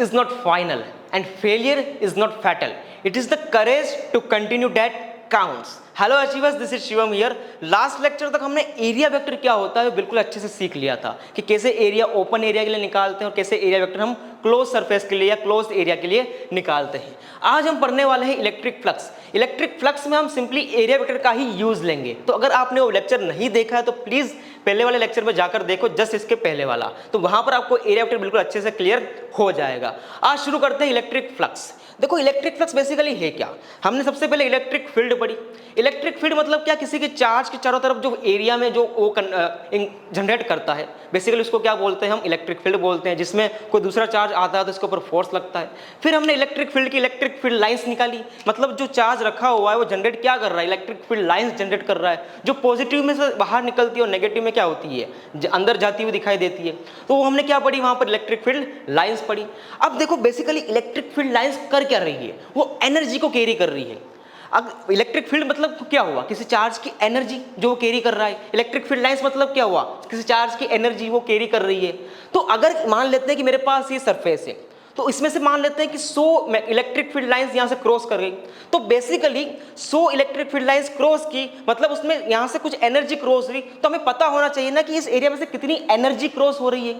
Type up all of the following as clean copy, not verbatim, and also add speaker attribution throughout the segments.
Speaker 1: is not final and failure is not fatal. It is the courage to continue that counts. Hello achievers, this is Shivam here. Last lecture तक हमने area vector क्या होता है बिल्कुल अच्छे से सीख लिया था कि कैसे एरिया ओपन एरिया के लिए निकालते हैं और कैसे एरिया वेक्टर हम क्लोज सरफेस के लिए या क्लोज एरिया के लिए निकालते हैं। आज हम पढ़ने वाले हैं इलेक्ट्रिक फ्लक्स। इलेक्ट्रिक फ्लक्स में हम सिंपली एरिया वेक्टर का ही यूज लेंगे। तो अगर आपने वो लेक्चर नहीं देखा है तो प्लीज पहले वाले लेक्चर में जाकर देखो, जस्ट इसके पहले वाला, तो वहां पर आपको एरिया वेक्टर बिल्कुल अच्छे से क्लियर हो जाएगा। आज शुरू करते हैं इलेक्ट्रिक फ्लक्स। देखो इलेक्ट्रिक फ्लक्स बेसिकली है क्या। हमने सबसे पहले इलेक्ट्रिक फील्ड पढ़ी। इलेक्ट्रिक फील्ड मतलब क्या, किसी के चार्ज के चारों तरफ जो एरिया में जो वो जनरेट करता है, बेसिकली उसको क्या बोलते हैं हम, इलेक्ट्रिक फील्ड बोलते हैं। जिसमें कोई दूसरा चार्ज आता है तो इसके ऊपर फोर्स लगता है। फिर हमने इलेक्ट्रिक फील्ड की इलेक्ट्रिक फील्ड लाइंस निकाली, मतलब जो चार्ज रखा हुआ है वो जनरेट क्या कर रहा है, इलेक्ट्रिक फील्ड लाइंस जनरेट कर रहा है, जो पॉजिटिव में से बाहर निकलती है और नेगेटिव में क्या होती है, अंदर जाती हुई दिखाई देती है। तो वो हमने क्या पढ़ी, वहां पर इलेक्ट्रिक फील्ड लाइंस पढ़ी। अब देखो बेसिकली इलेक्ट्रिक फील्ड लाइंस कर क्या रही है, वो एनर्जी को कैरी कर रही है। अब इलेक्ट्रिक फील्ड मतलब क्या हुआ, किसी चार्ज की एनर्जी जो वो कैरी कर रहा है। इलेक्ट्रिक फील्ड लाइंस मतलब क्या हुआ, किसी चार्ज की एनर्जी वो कैरी कर रही है। तो अगर मान लेते हैं कि मेरे पास ये सरफेस है, तो इसमें से मान लेते हैं कि 100 इलेक्ट्रिक फील्ड लाइंस यहाँ से क्रॉस कर गई। तो basically 100 electric field lines cross की, मतलब उसमें यहाँ से कुछ एनर्जी क्रॉस हुई। तो हमें पता होना चाहिए ना कि इस एरिया में से कितनी एनर्जी क्रॉस हो रही है,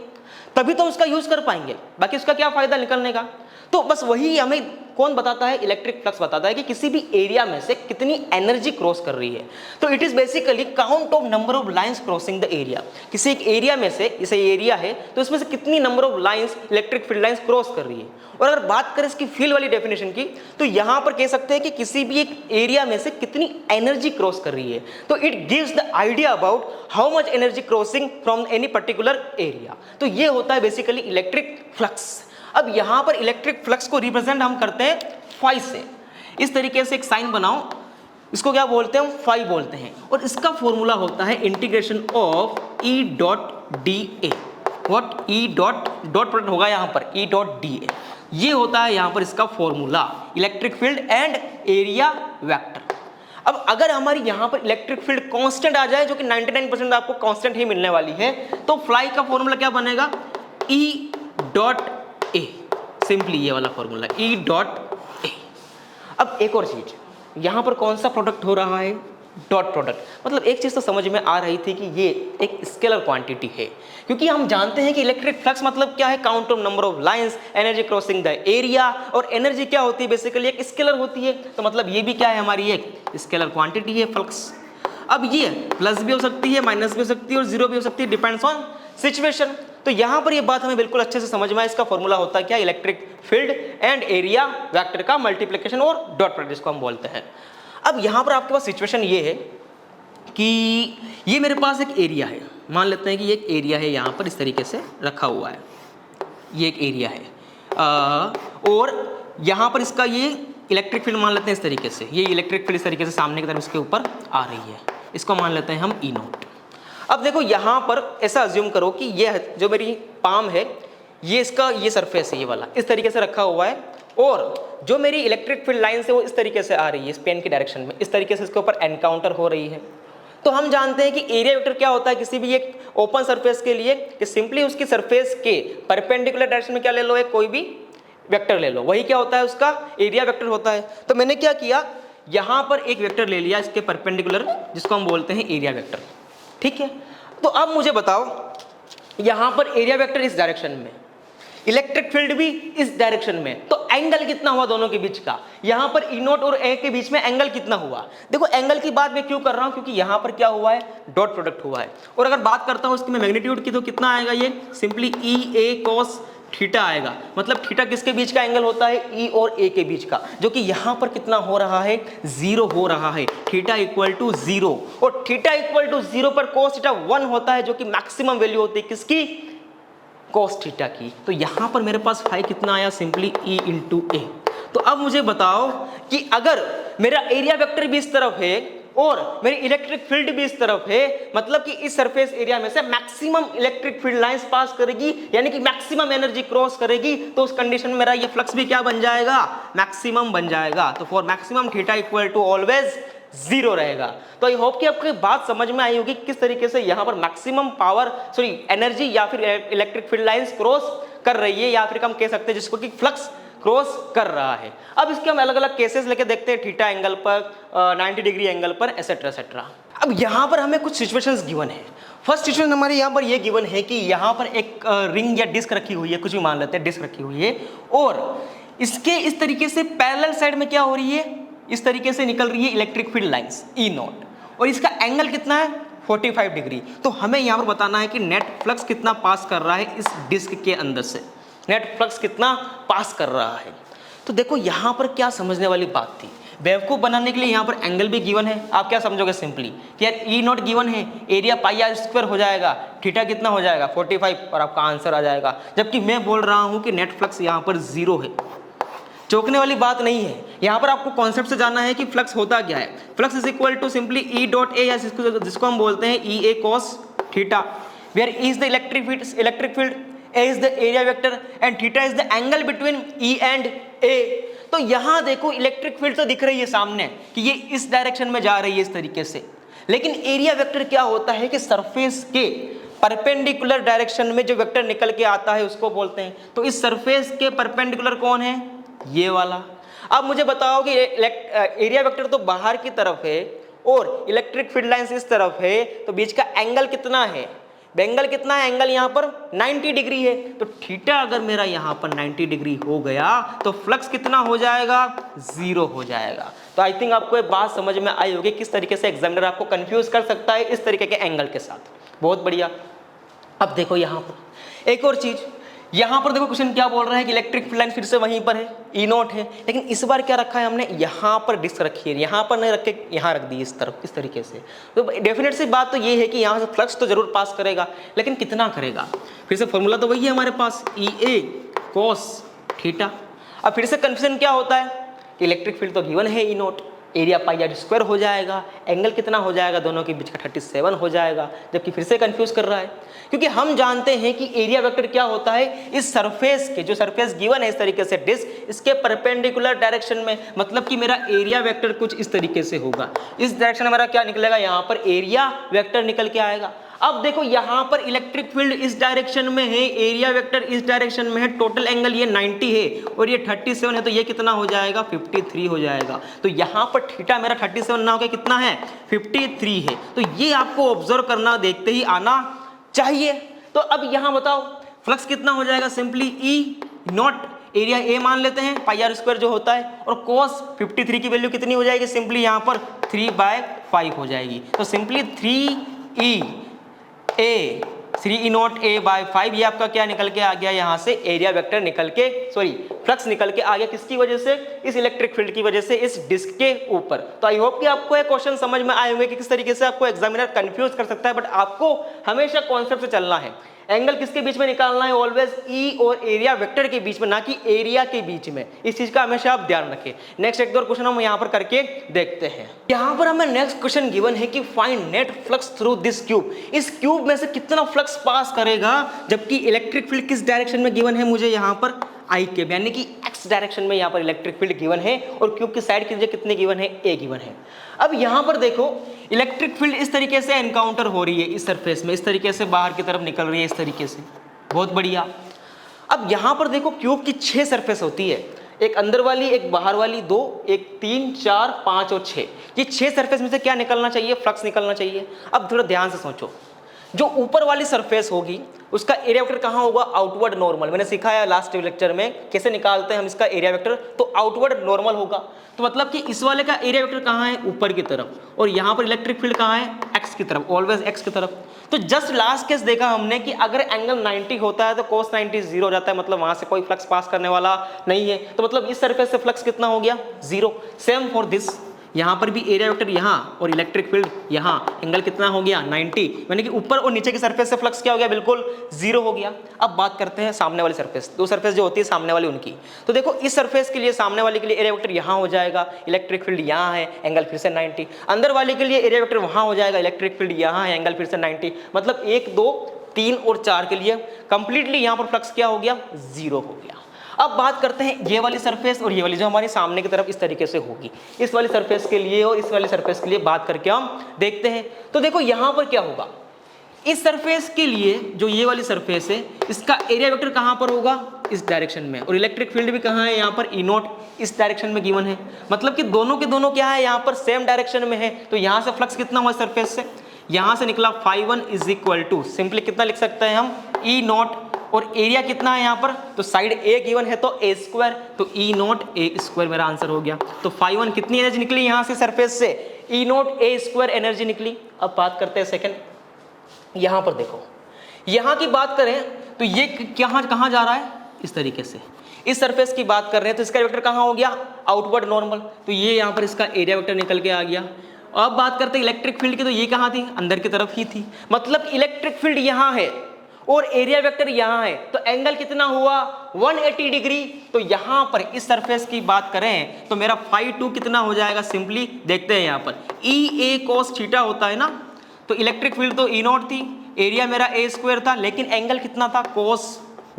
Speaker 1: तभी तो उसका यूज कर पाएंगे, बाकी उसका क्या फायदा निकलने का। तो बस वही हमें कौन बताता है, इलेक्ट्रिक फ्लक्स बताता है कि किसी भी एरिया में से कितनी एनर्जी क्रॉस कर रही है। तो it is basically count of number of lines crossing the area. किसी एक एरिया में से, इसे एरिया है तो इसमें से कितनी number of lines, electric field lines cross कर रही है। और अगर बात करें इसकी फील्ड वाली डेफिनेशन की, तो यहां पर कह सकते हैं कि किसी भी एक एरिया में से कितनी एनर्जी क्रॉस कर रही है। तो it gives the idea about how much energy crossing from any particular area. तो ये होता है बेसिकली इलेक्ट्रिक फ्लक्स। अब यहां पर इलेक्ट्रिक फ्लक्स को रिप्रेजेंट हम करते हैं फाई से। इस तरीके से एक साइन बनाओ, इसको क्या बोलते हैं, हम फाई बोलते हैं। और इसका फॉर्मूला होता है integration of E dot D A. What, E dot product होगा यहां पर ई डॉट डी ए। ये होता है यहां पर इसका formula, electric field and area vector. अब अगर हमारी यहां पर इलेक्ट्रिक फील्ड कांस्टेंट आ जाए, जो कि 99% आपको कांस्टेंट ही मिलने वाली है, तो फ्लाई का फॉर्मूला क्या बनेगा, ई डॉट ए। सिंपली ये वाला फॉर्मूला ई डॉट ए। अब एक और चीज, यहां पर कौन सा प्रोडक्ट हो रहा है, डॉट प्रोडक्ट। मतलब एक चीज तो समझ में आ रही थी कि ये एक स्केलर क्वांटिटी है, क्योंकि हम जानते हैं कि इलेक्ट्रिक फ्लक्स मतलब क्या है, count of number of lines, energy crossing the area. और एनर्जी क्या होती है, बेसिकली एक स्केलर होती है। तो मतलब ये भी क्या है, हमारी एक स्केलर क्वांटिटी है फ्लक्स। अब ये प्लस भी हो सकती है, माइनस भी हो सकती है और जीरो भी हो सकती है, डिपेंड्स ऑन सिचुएशन। तो यहां पर ये बात हमें बिल्कुल अच्छे से समझ में आए। इसका फॉर्मूला होता है क्या, electric field and area vector का मल्टीप्लिकेशन और डॉट प्रोडक्ट, जिसको हम बोलते हैं। अब यहां पर आपके पास सिचुएशन ये है कि ये मेरे पास एक एरिया है, मान लेते हैं कि ये एक एरिया है, यहां पर इस तरीके से रखा हुआ है, ये एक एरिया है। और यहां पर इसका ये इलेक्ट्रिक फील्ड मान लेते हैं इस तरीके से, ये इलेक्ट्रिक फील्ड इस तरीके से सामने की तरफ इसके ऊपर आ रही है, इसको मान लेते हैं हम ई नोट। अब देखो यहां पर ऐसा अज्यूम करो कि ये जो मेरी पाम है, ये इसका ये सरफेस है, ये वाला इस तरीके से रखा हुआ है, और जो मेरी इलेक्ट्रिक फील्ड लाइन है वो इस तरीके से आ रही है, इस पेन की डायरेक्शन में, इस तरीके से इसके ऊपर एनकाउंटर हो रही है। तो हम जानते हैं कि एरिया वेक्टर क्या होता है किसी भी एक ओपन सरफेस के लिए, कि सिंपली उसकी सरफेस के परपेंडिकुलर डायरेक्शन में क्या ले लो, एक कोई भी वेक्टर ले लो, वही क्या होता है, उसका एरिया वेक्टर होता है। तो मैंने क्या किया, यहां पर एक वेक्टर ले लिया इसके परपेंडिकुलर, जिसको हम बोलते हैं एरिया वेक्टर। ठीक है, तो अब मुझे बताओ, यहां पर एरिया वेक्टर इस डायरेक्शन में, इलेक्ट्रिक फील्ड भी इस डायरेक्शन में, तो एंगल कितना हुआ दोनों के बीच का, यहां पर ई नोट और ए के बीच में एंगल कितना हुआ। देखो एंगल की बात मैं क्यों कर रहा हूं, क्योंकि यहां पर क्या हुआ है, डॉट प्रोडक्ट हुआ है। और अगर बात करता हूं इसकी मैं मैग्नीट्यूड की, तो कितना आएगा, ये सिंपली ई ए कॉस थीटा आएगा। मतलब थीटा किसके बीच का एंगल होता है, ई और ए के बीच का, जो कि यहां पर कितना हो रहा है, 0 हो रहा है, थीटा इक्वल टू 0। और थीटा इक्वल टू 0 पर कोस थीटा 1 होता है, जो कि मैक्सिमम वैल्यू होती है किसकी, कोस थीटा की। तो यहां पर मेरे पास फाई कितना आया, सिंपली ई इंटू ए। तो अब मुझे बताओ कि अगर मेरा एरिया वेक्टर भी इस तरफ है और मेरी इलेक्ट्रिक फील्ड भी इस तरफ है, मतलब कि इस सरफेस एरिया में से maximum electric field lines pass करेगी, यानी कि मैक्सिमम एनर्जी क्रॉस करेगी, तो उस कंडीशन में मेरा ये फ्लक्स भी क्या बन जाएगा, मैक्सिमम बन जाएगा। तो for maximum theta equal to always 0 रहेगा। तो आई होप कि आपको बात समझ में आई होगी किस तरीके से यहां पर मैक्सिमम पावर एनर्जी या फिर इलेक्ट्रिक फील्ड लाइंस क्रॉस कर रही है, या फिर हम कह सकते हैं जिसको कि फ्लक्स क्रॉस कर रहा है। अब इसके हम अलग अलग केसेस लेके देखते हैं, थीटा एंगल पर, 90 डिग्री एंगल पर, एसेट्रा एसेट्रा। अब यहाँ पर हमें कुछ सिचुएशंस गिवन है। फर्स्ट सिचुएशन हमारे यहाँ पर ये गिवन है कि यहाँ पर एक रिंग या डिस्क रखी हुई है, कुछ भी मान लेते हैं, डिस्क रखी हुई है, और इसके इस तरीके से पैरेलल साइड में क्या हो रही है, इस तरीके से निकल रही है इलेक्ट्रिक फील्ड लाइंस E0, और इसका एंगल कितना है 45 डिग्री। तो हमें यहाँ पर बताना है कि नेट फ्लक्स कितना पास कर रहा है इस डिस्क के अंदर से, नेट फ्लक्स कितना पास कर रहा है। तो देखो यहाँ पर क्या समझने वाली बात थी, बेवकूफ बनाने के लिए यहाँ पर एंगल भी गिवन है। आप क्या समझोगे सिंपली कि यार E0 गिवन है, एरिया पाई आर स्क्वायर हो जाएगा, थीटा कितना हो जाएगा 45, और आपका आंसर आ जाएगा। जबकि मैं बोल रहा हूँ कि नेट फ्लक्स यहाँ पर 0 है। चौंकने वाली बात नहीं है, यहाँ पर आपको कॉन्सेप्ट से जानना है कि फ्लक्स होता क्या है। Flux is equal to simply E dot A, या जिसको हम बोलते हैं EA cos theta, where E is the electric field, A is the area vector and theta is the angle between E and A। तो यहाँ देखो electric field तो दिख रही है सामने कि ये इस डायरेक्शन में जा रही है इस तरीके से, लेकिन एरिया वेक्टर क्या होता है कि सरफेस के परपेंडिकुलर डायरेक्शन में जो वेक्टर निकल के आता है उसको बोलते हैं। तो इस सरफेस के परपेंडिकुलर कौन है, ये वाला। अब मुझे बताओ कि एरिया वेक्टर तो बाहर की तरफ है और इलेक्ट्रिक फील्ड लाइंस इस तरफ है, तो बीच का एंगल कितना है, एंगल कितना है, एंगल यहाँ पर 90 डिग्री है। तो थीटा अगर मेरा यहाँ पर 90 डिग्री हो गया तो फ्लक्स कितना हो जाएगा, 0 हो जाएगा। तो आई थिंक आपको ये बात समझ में आई होगी किस तरीके से एग्जामिनर आपको कंफ्यूज कर सकता है इस तरीके के एंगल के साथ। बहुत बढ़िया। अब देखो यहाँ पर एक और चीज, यहाँ पर देखो क्वेश्चन क्या बोल रहा है कि इलेक्ट्रिक फील्ड लाइन फिर से वहीं पर है, E0 है, लेकिन इस बार क्या रखा है हमने, यहाँ पर डिस्क रखी है, यहाँ पर नहीं रख के यहाँ रख दी इस तरफ, इस तरीके से। तो डेफिनेट सी बात तो ये है कि यहाँ से फ्लक्स तो जरूर पास करेगा, लेकिन कितना करेगा। फिर से फॉर्मूला तो वही है हमारे पास, EA cos थीटा। अब फिर से कंफ्यूजन क्या होता है कि इलेक्ट्रिक फील्ड तो गिवन है E0, area pi are square हो जाएगा, एंगल कितना हो जाएगा, दोनों के बीच का 37 हो जाएगा, जबकि फिर से कंफ्यूज कर रहा है। क्योंकि हम जानते हैं कि एरिया वेक्टर क्या होता है, इस सरफेस के, जो सरफेस गिवन है इस तरीके से डिस्क, इसके परपेंडिकुलर डायरेक्शन में, मतलब कि मेरा एरिया वेक्टर कुछ इस तरीके से होगा, इस डायरेक्शन में मेरा क्या निकलेगा, यहाँ पर एरिया वेक्टर निकल के आएगा। अब देखो यहाँ पर इलेक्ट्रिक फील्ड इस डायरेक्शन में है, एरिया वेक्टर इस डायरेक्शन में है, टोटल एंगल ये 90 है और ये 37 है, तो ये कितना हो जाएगा, 53 हो जाएगा। तो यहाँ पर थीटा मेरा 37 ना होकर कितना है, 53 है। तो ये आपको ऑब्जर्व करना, देखते ही आना चाहिए। तो अब यहाँ बताओ फ्लक्स कितना हो जाएगा, सिंपली E0, एरिया A मान लेते हैं, पाई आर स्क्वायर जो होता है, और cos 53 की वैल्यू कितनी हो जाएगी, सिंपली यहाँ पर 3/5 हो जाएगी। तो सिंपली 3E0A/5, ये आपका क्या निकल के आ गया, यहाँ से एरिया वेक्टर निकल के, सॉरी फ्लक्स निकल के आ गया, किसकी वजह से, इस इलेक्ट्रिक फील्ड की वजह से इस डिस्क के ऊपर। तो आई होप कि आपको ये क्वेश्चन समझ में आए होंगे कि किस तरीके से आपको एग्जामिनर कंफ्यूज कर सकता है, बट आपको हमेशा कॉन्सेप्ट से चलना है। एंगल किसके बीच में निकालना है, ऑलवेज E और एरिया वेक्टर के बीच में, ना कि एरिया के बीच में। इस चीज का हमेशा आप ध्यान रखें। नेक्स्ट एक दो क्वेश्चन हम यहाँ पर करके देखते हैं। यहाँ पर हमें नेक्स्ट क्वेश्चन गिवन है कि find net flux through this cube, इस क्यूब में से कितना फ्लक्स पास करेगा, जबकि इलेक्ट्रिक फील्ड किस डायरेक्शन में गिवन है मुझे, यहाँ पर I के, यानी कि x डायरेक्शन में यहाँ पर इलेक्ट्रिक फील्ड गिवन है, और क्यूब की साइड की कितने गिवन है, A गिवन है। अब यहाँ पर देखो इलेक्ट्रिक फील्ड इस तरीके से एनकाउंटर हो रही है इस सरफेस में, इस तरीके से बाहर की तरफ निकल रही है इस तरीके से, बहुत बढ़िया। अब यहाँ पर देखो क्यूब की 6 सरफेस होती है, एक अंदर वाली, एक बाहर वाली 2, एक 3, 4, 5 और 6। ये 6 सरफेस में से क्या निकलना चाहिए, फ्लक्स निकलना चाहिए। अब थोड़ा ध्यान से सोचो, जो ऊपर वाली सरफेस होगी उसका एरिया वेक्टर कहाँ होगा, आउटवर्ड नॉर्मल। मैंने सिखाया लास्ट लेक्चर में कैसे निकालते हैं हम इसका एरिया वेक्टर, तो आउटवर्ड नॉर्मल होगा। तो मतलब कि इस वाले का एरिया वेक्टर कहाँ है, ऊपर की तरफ, और यहाँ पर इलेक्ट्रिक फील्ड कहाँ है, एक्स की तरफ, ऑलवेज एक्स की तरफ। तो जस्ट लास्ट केस देखा हमने कि अगर एंगल 90 होता है तो cos 90 0 हो जाता है, मतलब वहां से कोई फ्लक्स पास करने वाला नहीं है। तो मतलब इस सरफेस से फ्लक्स कितना हो गया, 0। सेम फॉर दिस, यहाँ पर भी एरिया वेक्टर यहाँ और इलेक्ट्रिक फील्ड यहाँ, एंगल कितना हो गया 90, यानी कि ऊपर और नीचे की सरफेस से फ्लक्स क्या हो गया, बिल्कुल 0 हो गया। अब बात करते हैं सामने वाली सरफेस, 2 सरफेस जो होती है सामने वाली उनकी। तो देखो इस सरफेस के लिए, सामने वाले के लिए एरिया वेक्टर यहाँ हो जाएगा, इलेक्ट्रिक फील्ड यहाँ है, एंगल फिर से 90। अंदर वाले के लिए एरिया वेक्टर वहाँ हो जाएगा, इलेक्ट्रिक फील्ड यहाँ है, एंगल फिर से 90। मतलब 1, 2, 3 और 4 के लिए कंप्लीटली यहाँ पर फ्लक्स क्या हो गया, 0 हो गया। अब बात करते हैं ये वाली सरफेस और ये वाली जो हमारे सामने की तरफ इस तरीके से होगी, इस वाली सरफेस के लिए और इस वाली सरफेस के लिए बात करके हम देखते हैं। तो देखो यहाँ पर क्या होगा, इस सरफेस के लिए जो ये वाली सरफेस है, इसका एरिया वेक्टर कहाँ पर होगा, इस डायरेक्शन में, और इलेक्ट्रिक फील्ड भी कहाँ है, यहाँ पर ई नॉट इस डायरेक्शन में गिवन है। मतलब कि दोनों के दोनों क्या है, यहाँ पर सेम डायरेक्शन में है। तो यहाँ से फ्लक्स कितना हुआ सरफेस से, यहाँ से निकला φ1 इज इक्वल टू, सिंपली कितना लिख सकते हैं हम, ई नॉट, और एरिया कितना है यहाँ पर, तो साइड ए गिवन है तो ए स्क्वायर, तो ई नॉट ए स्क्वायर मेरा आंसर हो गया। तो φ1 कितनी एनर्जी निकली यहाँ से सरफेस से, ई नॉट ए स्क्वायर एनर्जी निकली। अब बात करते हैं सेकंड, यहाँ पर देखो, यहाँ की बात करें तो ये कहाँ जा रहा है, इस तरीके से इस सरफेस की बात कर रहे हैं, तो इसका वेक्टर कहाँ हो गया, आउटवर्ड नॉर्मल, तो ये यहाँ पर इसका एरिया वेक्टर निकल के आ गया। अब बात करते हैं इलेक्ट्रिक फील्ड की, तो ये कहाँ थी, अंदर की तरफ ही थी, मतलब इलेक्ट्रिक फील्ड यहाँ है और एरिया वेक्टर यहाँ है, तो एंगल कितना हुआ 180 डिग्री। तो यहाँ पर इस सरफेस की बात करें तो मेरा φ2 कितना हो जाएगा, सिंपली देखते हैं यहाँ पर ई ए cos थीटा होता है ना, तो इलेक्ट्रिक फील्ड तो ई नॉट थी, एरिया मेरा ए स्क्वायर था, लेकिन एंगल कितना था cos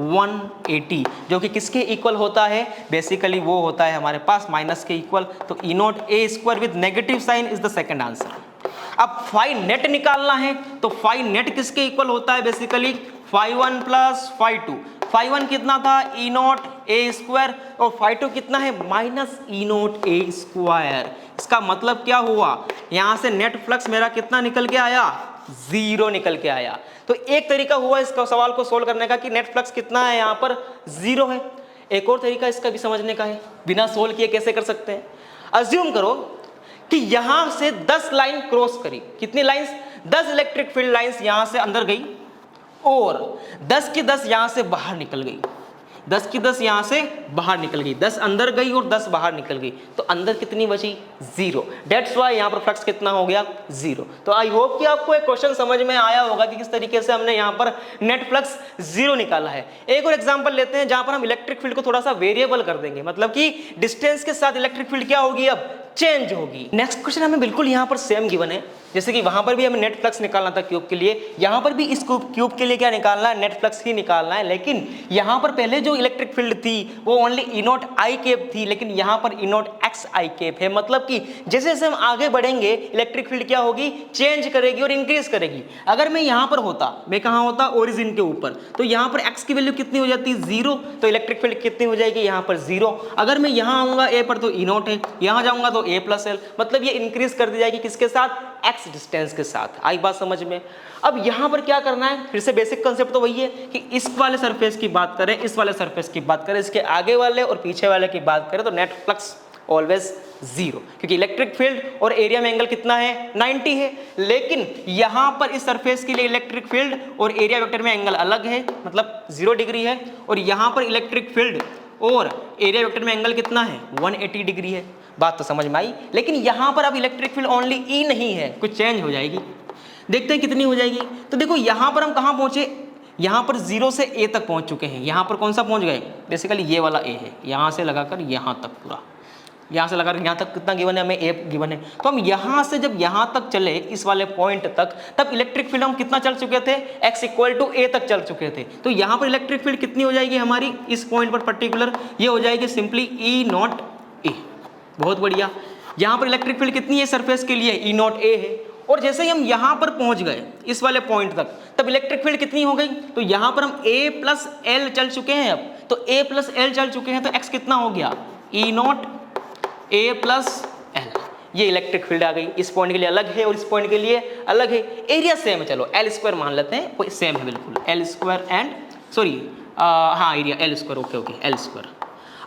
Speaker 1: 180, जो कि किसके इक्वल होता है, बेसिकली वो होता है हमारे पास माइनस के इक्वल। तो E not A square with negative sign is the second answer. अब फाई नेट निकालना है, तो फाई नेट किसके इक्वल होता है, बेसिकली φ1 प्लस φ2। φ1 कितना था, ई नॉट ए स्क्वायर, और φ2 कितना है, minus E not A square. इसका मतलब क्या हुआ, यहाँ से नेट फ्लक्स मेरा कितना निकल के आया, 0 निकल के आया। तो एक तरीका हुआ इसका सवाल को सोल्व करने का कि नेट फ्लक्स कितना है, यहाँ पर 0 है। एक और तरीका इसका भी समझने का है, बिना सोल्व किए कैसे कर सकते हैं। अज्यूम करो कि यहां से 10 लाइन क्रॉस करी, कितनी लाइंस, 10 इलेक्ट्रिक फील्ड लाइंस यहां से अंदर गई और 10 की 10 यहां से बाहर निकल गई, 10 की 10 यहां से बाहर निकल गई, 10 अंदर गई और 10 बाहर निकल गई, तो अंदर कितनी बची, 0। डेट्स वाई यहां पर फ्लक्स कितना हो गया, 0। तो आई होप कि आपको एक क्वेश्चन समझ में आया होगा कि किस तरीके से हमने यहां पर नेट फ्लक्स 0 निकाला है। एक और एग्जांपल लेते हैं जहां पर हम इलेक्ट्रिक फील्ड को थोड़ा सा वेरिएबल कर देंगे, मतलब कि डिस्टेंस के साथ इलेक्ट्रिक फील्ड क्या होगी, अब चेंज होगी। नेक्स्ट क्वेश्चन हमें बिल्कुल यहाँ पर सेम गिवन है, जैसे कि वहां पर भी हमें नेट फ्लक्स निकालना था क्यूब के लिए, यहाँ पर भी इस क्यूब के लिए क्या निकालना है, नेट फ्लक्स ही निकालना है। लेकिन यहाँ पर पहले जो इलेक्ट्रिक फील्ड थी वो only E not I cap थी, लेकिन यहाँ पर E not x I cap है। मतलब कि जैसे जैसे हम आगे बढ़ेंगे इलेक्ट्रिक फील्ड क्या होगी, चेंज करेगी और इंक्रीज करेगी। अगर मैं यहाँ पर होता, मैं कहाँ होता, ओरिजिन के ऊपर, तो यहाँ पर एक्स की वैल्यू कितनी हो जाती है, 0, तो इलेक्ट्रिक फील्ड कितनी हो जाएगी, यहाँ पर 0। अगर मैं यहाँ आऊंगा ए पर, तो ई नॉट है, यहाँ जाऊंगा तो ए प्लस एल, मतलब ये इंक्रीज कर दी जाएगी किसके साथ, एक्स डिस्टेंस के साथ। आई बात समझ में। अब यहां पर क्या करना है, फिर से बेसिक कांसेप्ट तो वही है कि इस वाले सरफेस की बात करें, इस वाले सरफेस की बात करें, इसके आगे वाले और पीछे वाले की बात करें, तो नेट फ्लक्स ऑलवेज 0, क्योंकि इलेक्ट्रिक फील्ड और एरिया में एंगल कितना है, 90 है। लेकिन यहां पर इस सरफेस के लिए इलेक्ट्रिक फील्ड और एरिया वेक्टर में एंगल अलग है, मतलब 0 डिग्री है, और यहां पर इलेक्ट्रिक फील्ड और एरिया वेक्टर में एंगल कितना है, 180 डिग्री है। बात तो समझ में आई। लेकिन यहां पर अब इलेक्ट्रिक फील्ड ओनली ई नहीं है, कुछ चेंज हो जाएगी, देखते हैं कितनी हो जाएगी। तो देखो यहां पर हम कहां पहुंचे, यहां पर 0 से ए तक पहुंच चुके हैं। यहां पर कौन सा पहुंच गए, बेसिकली ये वाला ए है, यहां से लगाकर यहां तक, पूरा यहां से लगाकर यहां तक कितना गिवन है, हमें ए गिवन है। तो हम यहां से जब यहां तक चले, इस वाले पॉइंट तक, तब इलेक्ट्रिक फील्ड हम कितना चल चुके थे, x इक्वल टू ए तक चल चुके थे। तो यहां पर इलेक्ट्रिक फील्ड कितनी हो जाएगी हमारी, इस पॉइंट पर पर्टिकुलर, ये हो जाएगी सिंपली ई नॉट ए। बहुत बढ़िया। यहाँ पर इलेक्ट्रिक फील्ड कितनी है सरफेस के लिए, ई नॉट ए है। और जैसे ही हम यहाँ पर पहुँच गए इस वाले पॉइंट तक, तब इलेक्ट्रिक फील्ड कितनी हो गई, तो यहाँ पर हम a प्लस एल चल चुके हैं। अब तो a प्लस एल चल चुके हैं, तो x कितना हो गया, ई नॉट a प्लस एल। ये इलेक्ट्रिक फील्ड आ गई, इस पॉइंट के लिए अलग है और इस पॉइंट के लिए अलग है। एरिया सेम है, चलो एल स्क्वायर मान लेते हैं, कोई सेम है बिल्कुल, एल स्क्वायर एंड सॉरी हाँ area L square, okay okay L square.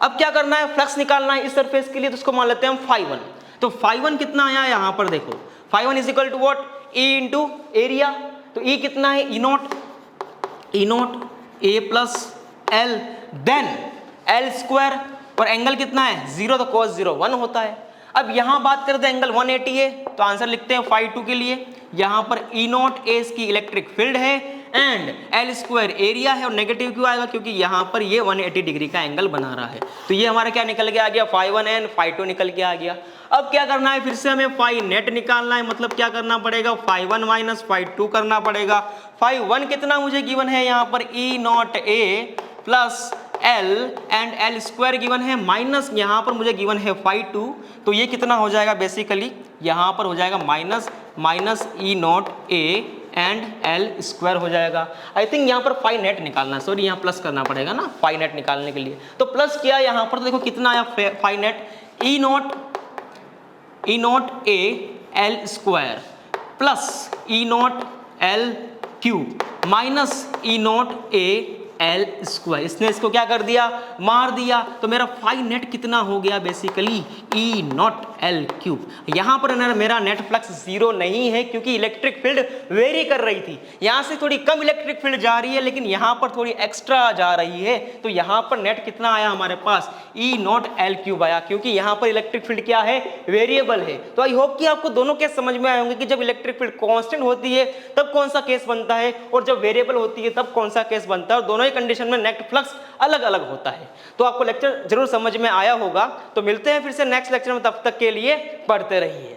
Speaker 1: अब क्या करना है, फ्लक्स निकालना है इस सरफेस के लिए, तो उसको मान लेते हैं हम φ1। तो φ1 कितना आया यहाँ पर देखो, φ1 is equal to what, e into area. तो e कितना है, E not A plus L, then L square, और एंगल कितना है 0, तो cos 0 1 होता है। अब यहाँ बात करते हैं एंगल 180 है, तो आंसर लिखते हैं φ2 के लिए। यहाँ पर ई नॉट ए की इलेक्ट्रिक फील्ड है एंड एल स्क्वायर एरिया है, और नेगेटिव क्यों आएगा, क्योंकि यहाँ पर ये 180 डिग्री का एंगल बना रहा है। तो ये हमारा क्या निकल के आ गया, φ1 एंड φ2 निकल के आ गया। अब क्या करना है, फिर से हमें फाई नेट निकालना है, मतलब क्या करना पड़ेगा, φ1 माइनस φ2 करना पड़ेगा। φ1 कितना मुझे गिवन है यहाँ पर, E not A plus L and L square given है, माइनस यहाँ पर मुझे गिवन है φ2, तो ये कितना हो जाएगा, बेसिकली यहाँ पर हो जाएगा minus E not A and L square हो जाएगा। आई थिंक यहाँ पर फाई नेट निकालना, सॉरी यहाँ प्लस करना पड़ेगा ना फाई नेट निकालने के लिए। तो प्लस किया यहाँ पर, तो देखो कितना आया phi net, E not A L square plus E naught L cube minus E not A L square. इसने इसको क्या कर दिया, मार दिया। तो मेरा फाई नेट कितना हो गया बेसिकली, ई नॉट एल क्यूब। यहाँ पर मेरा नेट फ्लक्स जीरो नहीं है क्योंकि इलेक्ट्रिक फील्ड वेरी कर रही थी। यहाँ से थोड़ी कम इलेक्ट्रिक फील्ड जा रही है लेकिन यहाँ पर थोड़ी एक्स्ट्रा जा रही है। तो यहाँ पर नेट कितना आया हमारे पास, ई नॉट एल क्यूब आया, क्योंकि यहाँ पर इलेक्ट्रिक फील्ड क्या है, वेरिएबल है। तो आई होप कि आपको दोनों केस समझ में आए होंगे कि जब इलेक्ट्रिक फील्ड कांस्टेंट होती है तब कौन सा केस बनता है और जब वेरिएबल होती है तब कौन सा केस बनता है, और दोनों ही कंडीशन में नेट फ्लक्स अलग अलग होता है। तो आपको लेक्चर जरूर समझ में आया होगा। तो मिलते हैं फिर से नेक्स्ट लेक्चर में, तब तक के लिए पढ़ते रहिए।